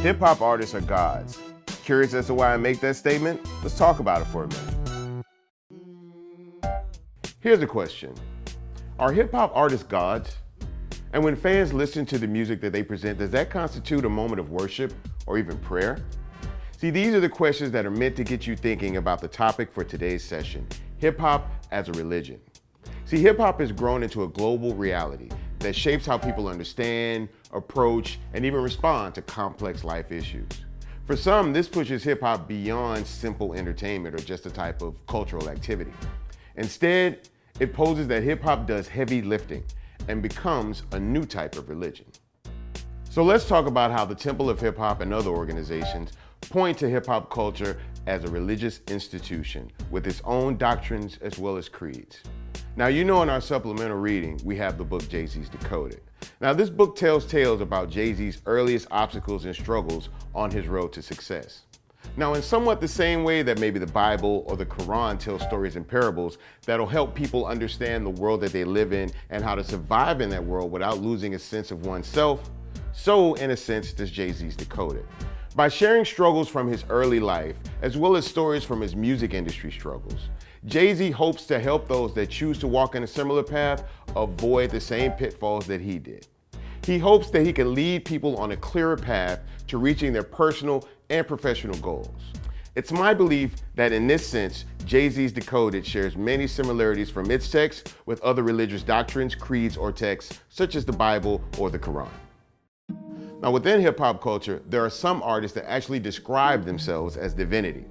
Hip-hop artists are gods. Curious as to why I make that statement? Let's talk about it for a minute. Here's a question. Are hip-hop artists gods? And when fans listen to the music that they present, does that constitute a moment of worship or even prayer? See, these are the questions that are meant to get you thinking about the topic for today's session, hip-hop as a religion. See, hip-hop has grown into a global reality that shapes how people understand, approach, and even respond to complex life issues. For some, this pushes hip-hop beyond simple entertainment or just a type of cultural activity. Instead, it poses that hip-hop does heavy lifting and becomes a new type of religion. So let's talk about how the Temple of Hip Hop and other organizations point to hip-hop culture as a religious institution with its own doctrines as well as creeds. Now, you know, in our supplemental reading, we have the book Jay-Z's Decoded. Now, this book tells tales about Jay-Z's earliest obstacles and struggles on his road to success. Now, in somewhat the same way that maybe the Bible or the Quran tells stories and parables that'll help people understand the world that they live in and how to survive in that world without losing a sense of oneself, so in a sense does Jay-Z's Decoded. By sharing struggles from his early life, as well as stories from his music industry struggles, Jay-Z hopes to help those that choose to walk in a similar path avoid the same pitfalls that he did. He hopes that he can lead people on a clearer path to reaching their personal and professional goals. It's my belief that in this sense, Jay-Z's Decoded shares many similarities from its text with other religious doctrines, creeds, or texts, such as the Bible or the Quran. Now, within hip-hop culture, there are some artists that actually describe themselves as divinity.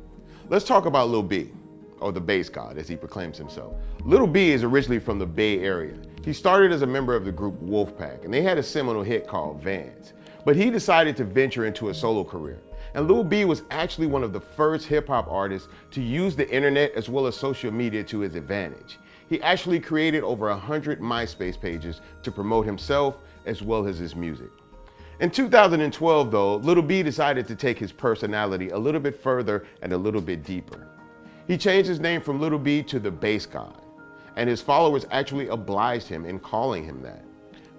Let's talk about Lil B, or the bass god, as he proclaims himself. Lil B is originally from the Bay Area. He started as a member of the group Wolfpack, and they had a seminal hit called Vans. But he decided to venture into a solo career. And Lil B was actually one of the first hip-hop artists to use the internet as well as social media to his advantage. He actually created over 100 MySpace pages to promote himself as well as his music. In 2012, though, Lil B decided to take his personality a little bit further and a little bit deeper. He changed his name from Lil B to the Bass God, and his followers actually obliged him in calling him that.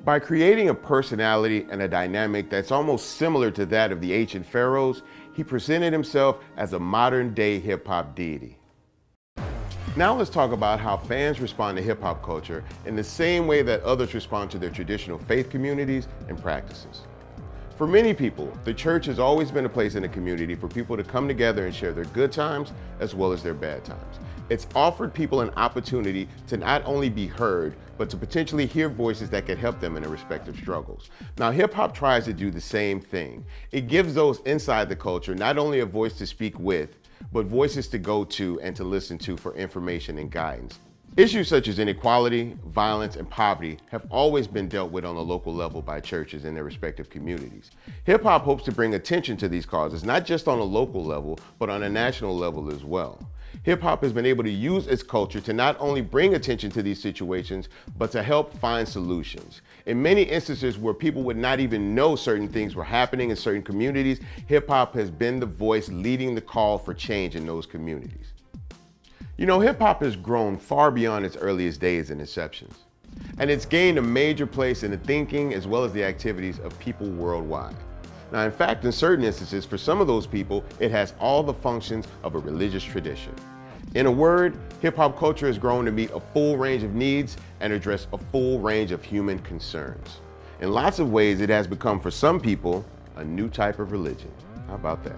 By creating a personality and a dynamic that's almost similar to that of the ancient pharaohs, he presented himself as a modern-day hip-hop deity. Now let's talk about how fans respond to hip-hop culture in the same way that others respond to their traditional faith communities and practices. For many people, the church has always been a place in the community for people to come together and share their good times as well as their bad times. It's offered people an opportunity to not only be heard, but to potentially hear voices that can help them in their respective struggles. Now, hip-hop tries to do the same thing. It gives those inside the culture not only a voice to speak with, but voices to go to and to listen to for information and guidance. Issues such as inequality, violence, and poverty have always been dealt with on a local level by churches in their respective communities. Hip-hop hopes to bring attention to these causes, not just on a local level, but on a national level as well. Hip-hop has been able to use its culture to not only bring attention to these situations, but to help find solutions. In many instances where people would not even know certain things were happening in certain communities, hip-hop has been the voice leading the call for change in those communities. You know, hip-hop has grown far beyond its earliest days and inceptions, and it's gained a major place in the thinking as well as the activities of people worldwide. Now, in fact, in certain instances, for some of those people, it has all the functions of a religious tradition. In a word, hip-hop culture has grown to meet a full range of needs and address a full range of human concerns. In lots of ways, it has become, for some people, a new type of religion. How about that?